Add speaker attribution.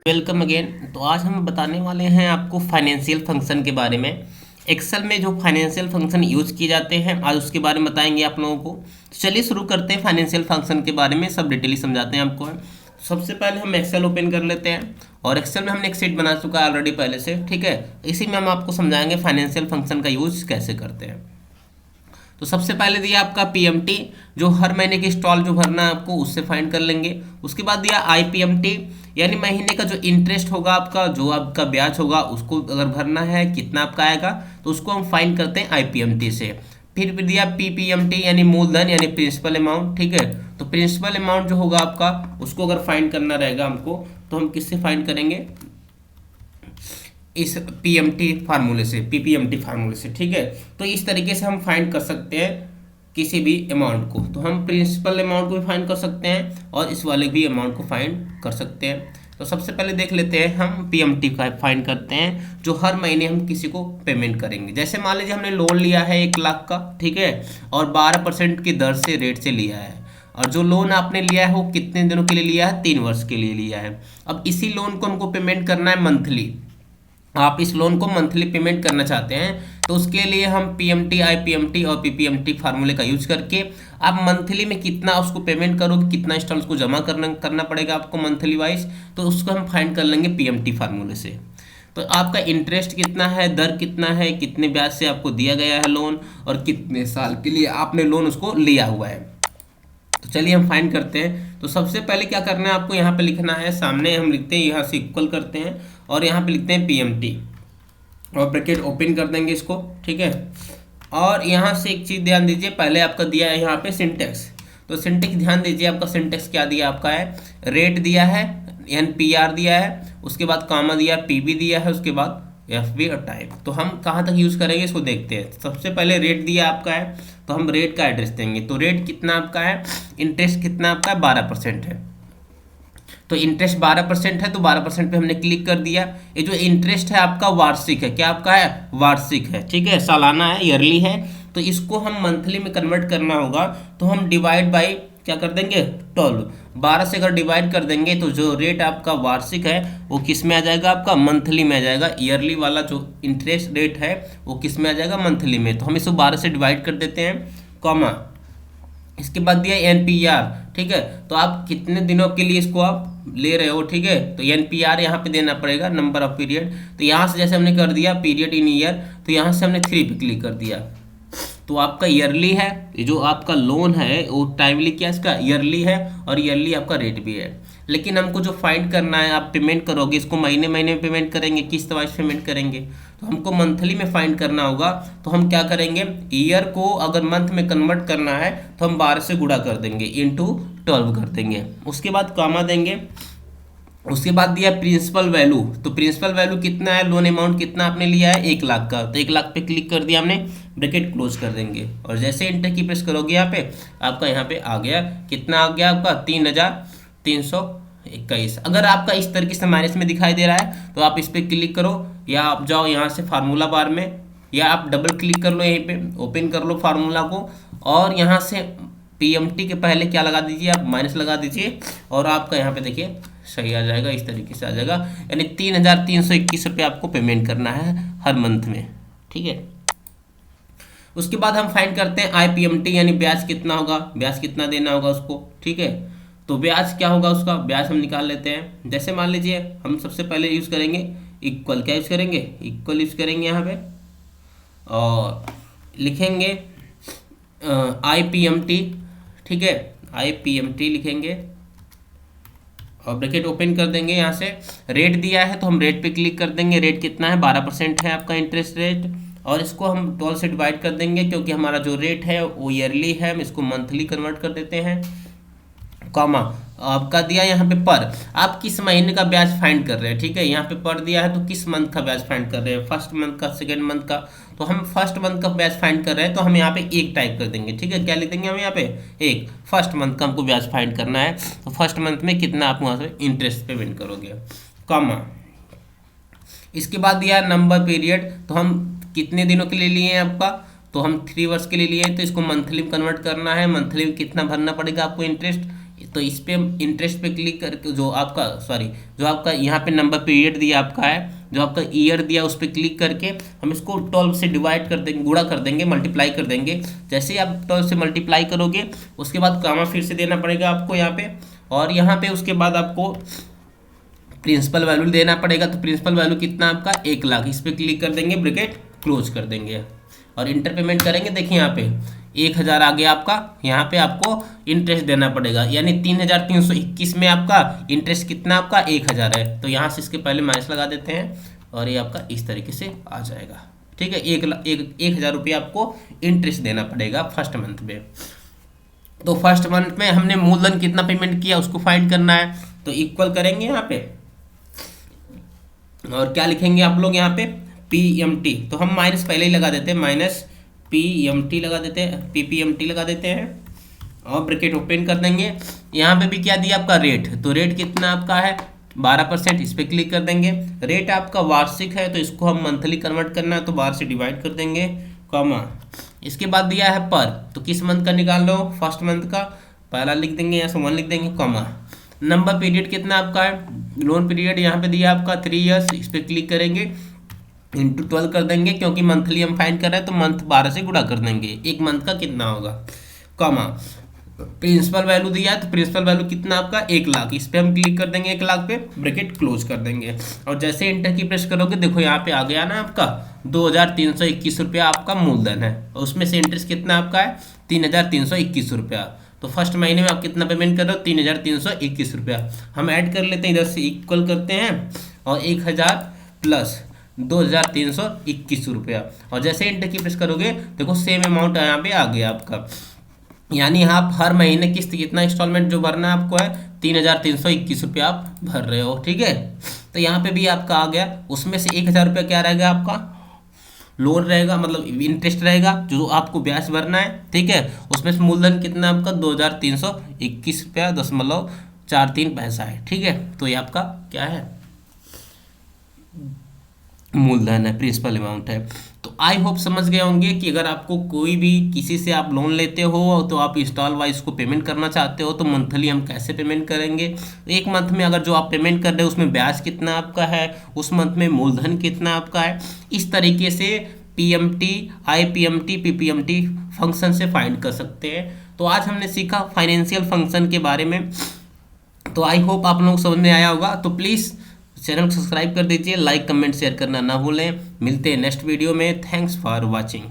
Speaker 1: Welcome again. तो आज हम बताने वाले हैं आपको फाइनेंशियल फंक्शन के बारे में। एक्सेल में जो फाइनेंशियल फंक्शन यूज किए जाते हैं आज उसके बारे में बताएंगे आप लोगों को। तो चलिए शुरू करते हैं फाइनेंशियल फंक्शन के बारे में, सब डिटेली समझाते हैं आपको। सबसे पहले हम एक्सेल ओपन कर लेते हैं और एक्सेल में हमने एक शीट बना चुका है ऑलरेडी पहले से, ठीक है। इसी में हम आपको समझाएंगे फाइनेंशियल फंक्शन का यूज कैसे करते हैं। तो सबसे पहले दिया आपका पीएमटी, जो हर महीने की इंस्टॉल जो भरना है आपको उससे फाइंड कर लेंगे। उसके बाद दिया आईपीएमटी, यानी महीने का जो इंटरेस्ट होगा आपका, जो आपका ब्याज होगा उसको अगर भरना है कितना आपका आएगा तो उसको हम फाइंड करते हैं आईपीएमटी से। फिर दिया पीपीएमटी यानी मूलधन यानी प्रिंसिपल अमाउंट, ठीक है। तो प्रिंसिपल अमाउंट जो होगा आपका उसको अगर फाइंड करना रहेगा हमको तो हम किससे फाइंड करेंगे, इस पीएमटी फार्मूले से, पीपीएमटी फार्मूले से, ठीक है। तो इस तरीके से हम फाइंड कर सकते हैं किसी भी अमाउंट को। तो हम प्रिंसिपल अमाउंट को भी फाइंड कर सकते हैं और इस वाले भी अमाउंट को फाइंड कर सकते हैं। तो सबसे पहले देख लेते हैं हम पीएमटी का फाइंड करते हैं, जो हर महीने हम किसी को पेमेंट करेंगे। जैसे मान लीजिए हमने लोन लिया है 1 लाख का, ठीक है, और 12% की दर से रेट से लिया है। और जो लोन आपने लिया है वो कितने दिनों के लिए लिया है, 3 वर्ष के लिए लिया है। अब इसी लोन को हमको पेमेंट करना है मंथली। आप इस लोन को मंथली पेमेंट करना चाहते हैं तो उसके लिए हम पीएमटी, आईपीएमटी और पीपीएमटी फार्मूले का यूज करके आप मंथली में कितना उसको पेमेंट करोगे, कितना इंस्टॉल उसको जमा करना पड़ेगा आपको मंथली वाइज, तो उसको हम फाइंड कर लेंगे पीएमटी फार्मूले से। तो आपका इंटरेस्ट कितना है, दर कितना है, कितने ब्याज से आपको दिया गया है लोन और कितने साल के लिए आपने लोन उसको लिया हुआ है। तो चलिए हम फाइंड करते हैं। तो सबसे पहले क्या करना है आपको, यहाँ पे लिखना है, सामने हम लिखते हैं, यहाँ से इक्वल करते हैं और यहाँ पे लिखते हैं पीएमटी और ब्रैकेट ओपन कर देंगे इसको, ठीक है। और यहाँ से एक चीज़ ध्यान दीजिए, पहले आपका दिया है यहाँ पे सिंटेक्स। तो सिंटेक्स ध्यान दीजिए, आपका सिंटेक्स क्या दिया आपका है, रेट दिया है, एनपीआर दिया है, उसके बाद कामा दिया है, पीबी दिया है, उसके बाद एफबी और टाइप। तो हम कहाँ तक यूज़ करेंगे इसको देखते हैं। सबसे पहले रेट दिया आपका है तो हम रेट का एड्रेस देंगे। तो रेट कितना आपका है, इंटरेस्ट कितना आपका है, 12% है। तो इंटरेस्ट 12% है तो 12% पे हमने क्लिक कर दिया। ये जो इंटरेस्ट है आपका वार्षिक है, क्या आपका है, वार्षिक है, ठीक है, सालाना है, ईयरली है। तो इसको हम मंथली में कन्वर्ट करना होगा तो हम डिवाइड बाई क्या कर देंगे, 12 से अगर डिवाइड कर देंगे तो जो रेट आपका वार्षिक है वो किस में आ जाएगा, आपका मंथली में आ जाएगा। ईयरली वाला जो इंटरेस्ट रेट है वो किस में आ जाएगा, मंथली में। तो हम इसको 12 से डिवाइड कर देते हैं, कॉमा, इसके बाद दिया एनपीआर, ठीक है। तो आप कितने दिनों के लिए इसको आप ले रहे हो, ठीक है। तो एनपीआर यहाँ पे देना पड़ेगा, नंबर ऑफ पीरियड। तो यहाँ से जैसे हमने कर दिया पीरियड इन ईयर, तो यहाँ से हमने 3 पे क्लिक कर दिया। तो आपका ईयरली है, ये जो आपका लोन है वो टाइमली क्या इसका ईयरली है और ईयरली आपका रेट भी है। लेकिन हमको जो फाइंड करना है, आप पेमेंट करोगे इसको महीने महीने में पेमेंट करेंगे, किस्त वाइज पेमेंट करेंगे, तो हमको मंथली में फाइंड करना होगा। तो हम क्या करेंगे, ईयर को अगर मंथ में कन्वर्ट करना है तो हम 12 से गुणा कर देंगे, इंटू 12 कर देंगे। उसके बाद कामा देंगे, उसके बाद दिया प्रिंसिपल वैल्यू। तो प्रिंसिपल वैल्यू कितना है, लोन अमाउंट कितना आपने लिया है, 1 लाख का। तो 1 लाख पे क्लिक कर दिया हमने, ब्रैकेट क्लोज कर देंगे और जैसे इंटर की प्रेस करोगे यहाँ पे आपका यहाँ पे आ गया, कितना आ गया आपका 3321। अगर आपका इस तरीके से माइनस में दिखाई दे रहा है तो आप इस पर क्लिक करो, या आप जाओ यहाँ से फार्मूला बार में, या आप डबल क्लिक कर लो, यहीं पे ओपन कर लो फार्मूला को और यहाँ से पीएमटी के पहले क्या लगा दीजिए, आप माइनस लगा दीजिए और आपका यहाँ पे देखिए सही आ जाएगा, इस तरीके से आ जाएगा। यानी 3321 रुपये आपको पेमेंट करना है हर मंथ में, ठीक है। उसके बाद हम फाइंड करते हैं आईपीएमटी, यानी ब्याज कितना होगा, ब्याज कितना देना होगा उसको, ठीक है। तो ब्याज क्या होगा उसका, ब्याज हम निकाल लेते हैं। जैसे मान लीजिए हम सबसे पहले यूज़ करेंगे इक्वल, क्या यूज़ करेंगे, इक्वल यूज़ करेंगे यहाँ पे और लिखेंगे आईपीएमटी, ठीक है, आईपीएमटी लिखेंगे और ब्रैकेट ओपन कर देंगे। यहाँ से रेट दिया है तो हम रेट पे क्लिक कर देंगे, रेट कितना है, 12% है आपका इंटरेस्ट रेट, और इसको हम 12 से डिवाइड कर देंगे क्योंकि हमारा जो रेट है वो ईयरली है, हम इसको मंथली कन्वर्ट कर देते हैं, कॉमा। आपका दिया यहाँ पे पर, आप किस महीने का ब्याज फाइंड कर रहे हैं, ठीक है। यहाँ पे पर दिया है तो किस मंथ का ब्याज फाइंड कर रहे हैं, फर्स्ट मंथ का, सेकेंड मंथ का। तो हम फर्स्ट मंथ का ब्याज फाइंड कर रहे हैं तो हम यहाँ पे 1 टाइप कर देंगे, ठीक है। क्या लिख देंगे हम यहाँ पे 1, फर्स्ट मंथ का हमको ब्याज फाइंड करना है। तो फर्स्ट मंथ में कितना आप वहाँ से इंटरेस्ट पेमेंट करोगे, कॉमा। इसके बाद दिया नंबर पीरियड, तो हम कितने दिनों के लिए लिए हैं आपका, तो हम 3 वर्ष के लिए लिए हैं तो इसको मंथली में कन्वर्ट करना है। मंथली में कितना भरना पड़ेगा आपको इंटरेस्ट, तो इस पे हम इंटरेस्ट पे क्लिक करके जो आपका यहाँ पे नंबर पीरियड दिया आपका है, जो आपका ईयर दिया उस पर क्लिक करके हम इसको 12 से डिवाइड कर देंगे, गुणा कर देंगे, मल्टीप्लाई कर देंगे। जैसे ही आप 12 से मल्टीप्लाई करोगे उसके बाद कामा फिर से देना पड़ेगा आपको यहाँ पे, और यहाँ पे उसके बाद आपको प्रिंसिपल वैल्यू देना पड़ेगा। तो प्रिंसिपल वैल्यू कितना आपका 1,00,000, इस पर क्लिक कर देंगे, ब्रैकेट क्लोज कर देंगे और इंटर पेमेंट करेंगे। देखिए यहाँ पे 1,000 आ गया आपका, यहाँ पे आपको इंटरेस्ट देना पड़ेगा, यानी 3,321 में आपका इंटरेस्ट कितना आपका 1,000 है। तो यहाँ से इसके पहले माइनस लगा देते हैं और ये आपका इस तरीके से आ जाएगा। ठीक है, 1,000 रुपये आपको इंटरेस्ट देना पड़ेगा फर्स्ट मंथ में। तो फर्स्ट मंथ में हमने मूलधन कितना पेमेंट किया उसको फाइंड करना है, तो इक्वल करेंगे यहाँ पे और क्या लिखेंगे आप लोग यहाँ पे PMT। तो हम माइनस पहले ही लगा देते हैं, माइनस PMT लगा देते हैं, PPMT लगा देते हैं और ब्रैकेट ओपन कर देंगे। यहाँ पे भी क्या दिया आपका रेट, तो रेट कितना आपका है 12%, इस पर क्लिक कर देंगे। रेट आपका वार्षिक है तो इसको हम मंथली कन्वर्ट करना है, तो 12 से डिवाइड कर देंगे, कॉमा। इसके बाद दिया है पर, तो किस मंथ का निकाल लो, फर्स्ट मंथ का, पहला लिख देंगे, यहाँ से 1 लिख देंगे, कॉमा। नंबर पीरियड कितना आपका है, लोन पीरियड यहाँ पे दिया आपका 3 ईयर्स, इस पर क्लिक करेंगे, इंटू 12 कर देंगे, क्योंकि मंथली हम फाइंड कर रहे हैं तो मंथ 12 से गुणा कर देंगे, एक मंथ का कितना होगा, कॉमा। प्रिंसिपल वैल्यू दिया है तो प्रिंसिपल वैल्यू कितना आपका 1,00,000, इस पर हम क्लिक कर देंगे 1,00,000 पे, ब्रैकेट क्लोज कर देंगे और जैसे इंटर की प्रेस करोगे देखो यहाँ पे आ गया ना आपका 2,321 रुपया आपका मूलधन है, और उसमें से इंटरेस्ट कितना आपका है 3,321 रुपया। तो फर्स्ट महीने में आप कितना पेमेंट कर रहे हो 3,321 रुपया। हम ऐड कर लेते हैं, इधर से इक्वल करते हैं और 1,000 प्लस 2,321 रुपया, और जैसे इंटर की प्रेस करोगे देखो सेम अमाउंट यहाँ पे आ गया आपका, यानी आप हर महीने किस्त कितना इंस्टॉलमेंट जो भरना है आपको है 3,321 रुपया आप भर रहे हो। ठीक है, तो यहाँ पे भी आपका आ गया, उसमें से 1,000 रुपया क्या रहेगा आपका लोन रहेगा, मतलब इंटरेस्ट रहेगा जो आपको ब्याज भरना है। ठीक है, उसमें से मूलधन कितना आपका 2,321 रुपया 0.43 पैसा है। ठीक है, तो ये आपका क्या है मूलधन है, प्रिंसिपल अमाउंट है। तो आई होप समझ गए होंगे कि अगर आपको कोई भी किसी से आप लोन लेते हो तो आप इंस्टॉल वाइज को पेमेंट करना चाहते हो तो मंथली हम कैसे पेमेंट करेंगे, एक मंथ में अगर जो आप पेमेंट कर रहे हो उसमें ब्याज कितना आपका है, उस मंथ में मूलधन कितना आपका है, इस तरीके से PMT, IPMT, PPMT फंक्शन से फाइंड कर सकते हैं। तो आज हमने सीखा फाइनेंशियल फंक्शन के बारे में, तो आई होप आप लोग समझ में आया होगा। तो प्लीज़ चैनल को सब्सक्राइब कर दीजिए, लाइक कमेंट शेयर करना ना भूलें। मिलते हैं नेक्स्ट वीडियो में, थैंक्स फॉर वॉचिंग।